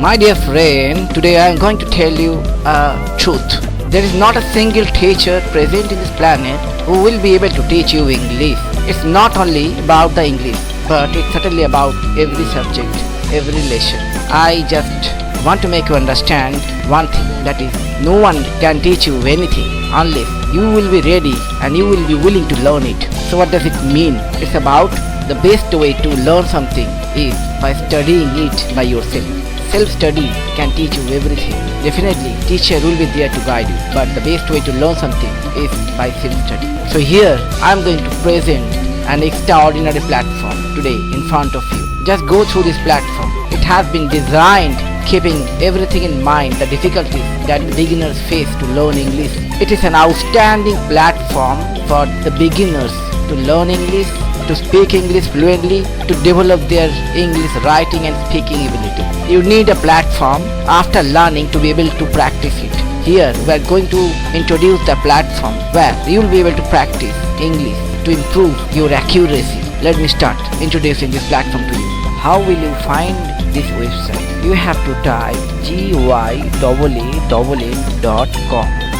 My dear friend, today I am going to tell you a truth. There is not a single teacher present in this planet who will be able to teach you English. It's not only about the English, but it's certainly about every subject, every lesson. I just want to make you understand one thing, that is, no one can teach you anything unless you will be ready and you will be willing to learn it. So what does it mean? It's about the best way to learn something is by studying it by yourself. Self-study can teach you everything. Definitely, teacher will be there to guide you, but the best way to learn something is by self-study. So here, I am going to present an extraordinary platform today in front of you. Just go through this platform. It has been designed keeping everything in mind, the difficulties that beginners face to learn English. It is an outstanding platform for the beginners to learn English, to speak English fluently, to develop their English writing and speaking ability. You need a platform after learning to be able to practice it. Here we are going to introduce the platform where you will be able to practice English to improve your accuracy. Let me start introducing this platform to you. How will you find this website? You have to type GYAAA.com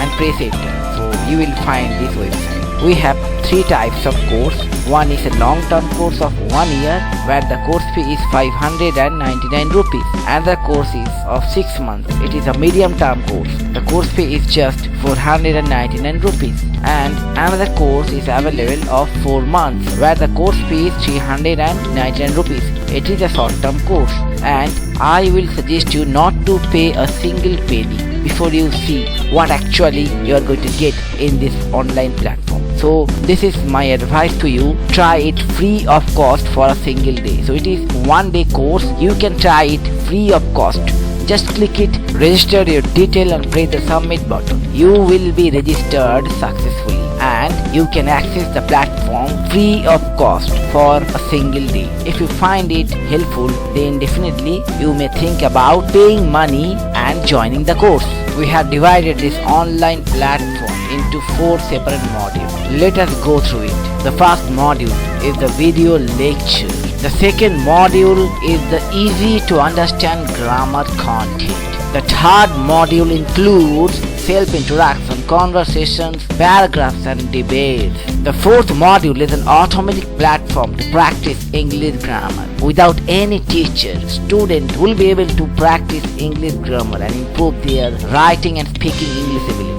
and press enter. So you will find this website. We have three types of course. One is a long-term course of 1 year where the course fee is 599 rupees. Another course is of 6 months. It is a medium-term course. The course fee is just 499 rupees. And another course is available of 4 months where the course fee is 399 rupees. It is a short-term course, and I will suggest you not to pay a single penny before you see what actually you are going to get in this online platform. So this is my advice to you. Try it free of cost for a single day. So it is 1 day course. You can try it free of cost. Just click it, register your detail and press the submit button. You will be registered successfully and you can access the platform free of cost for a single day. If you find it helpful, then definitely you may think about paying money and joining the course. We have divided this online platform into 4 separate modules. Let us go through it. The first module is the video lecture. The second module is the easy to understand grammar content. The third module includes self-introduction, conversations, paragraphs and debates. The fourth module is an automatic platform to practice English grammar. Without any teacher, students will be able to practice English grammar and improve their writing and speaking English ability.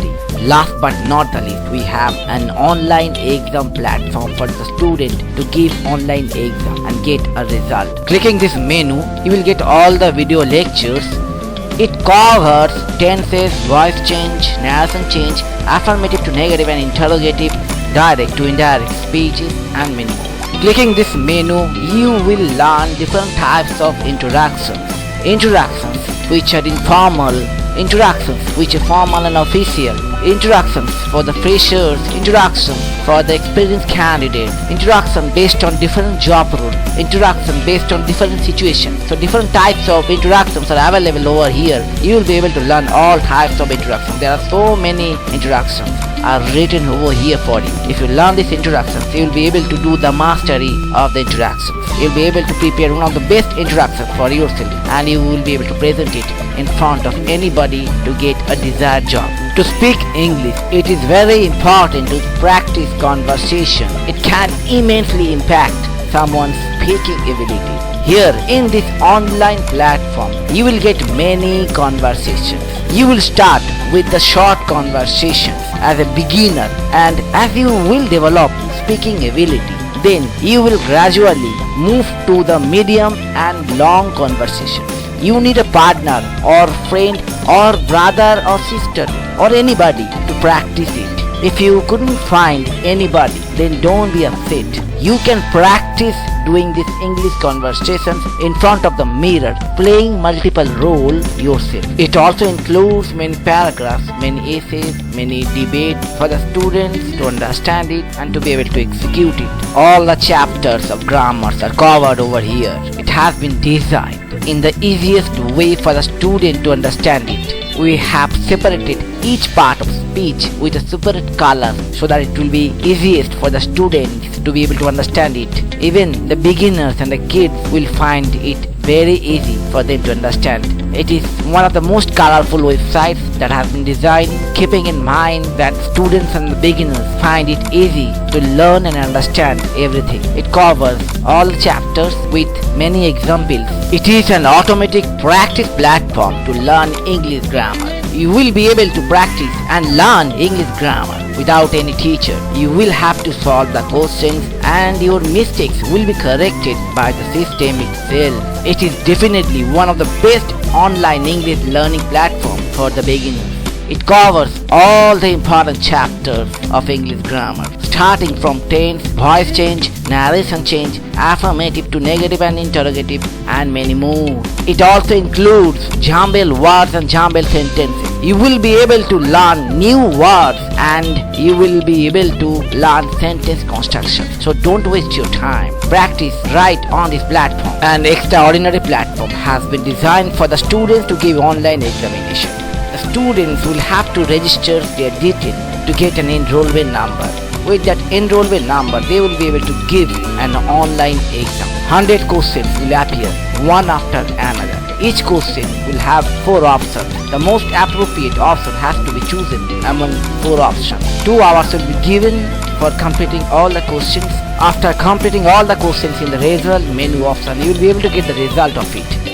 Last but not the least, we have an online exam platform for the student to give online exam and get a result. Clicking this menu, you will get all the video lectures. It covers tenses, voice change, narration change, affirmative to negative and interrogative, direct to indirect speeches and many more. Clicking this menu, you will learn different types of introductions. Introductions which are informal, introductions which are formal and official, introductions for the freshers, introductions for the experienced candidate, introduction based on different job role, introduction based on different situations. So different types of introductions are available over here. You will be able to learn all types of introductions. There are so many introductions are written over here for you. If you learn these introductions, you will be able to do the mastery of the introductions. You will be able to prepare one of the best introductions for yourself and you will be able to present it in front of anybody to get a desired job. To speak English, it is very important to practice conversation. It can immensely impact someone's speaking ability. Here in this online platform, you will get many conversations. You will start with the short conversations as a beginner, and as you will develop speaking ability, then you will gradually move to the medium and long conversations. You need a partner or friend or brother or sister or anybody to practice it. If you couldn't find anybody, then don't be upset. You can practice doing these English conversations in front of the mirror, playing multiple roles yourself. It also includes many paragraphs, many essays, many debates for the students to understand it and to be able to execute it. All the chapters of grammars are covered over here. It has been designed in the easiest way for the student to understand it. We have separated each part of speech with a separate color so that it will be easiest for the students to be able to understand it. Even the beginners and the kids will find it very easy for them to understand. It is one of the most colorful websites that have been designed keeping in mind that students and the beginners find it easy to learn and understand everything. It covers all the chapters with many examples. It is an automatic practice platform to learn English grammar. You will be able to practice and learn English grammar without any teacher. You will have to solve the questions and your mistakes will be corrected by the system itself. It is definitely one of the best online English learning platform for the beginners. It covers all the important chapters of English grammar, starting from tense, voice change, narration change, affirmative to negative and interrogative, and many more. It also includes jumbled words and jumbled sentences. You will be able to learn new words and you will be able to learn sentence construction. So don't waste your time. Practice right on this platform. An extraordinary platform has been designed for the students to give online examination. The students will have to register their details to get an enrollment number. With that enrollment number, they will be able to give an online exam. 100 questions will appear one after another. Each question will have 4 options. The most appropriate option has to be chosen among 4 options. 2 hours will be given for completing all the questions. After completing all the questions in the result menu option, you will be able to get the result of it.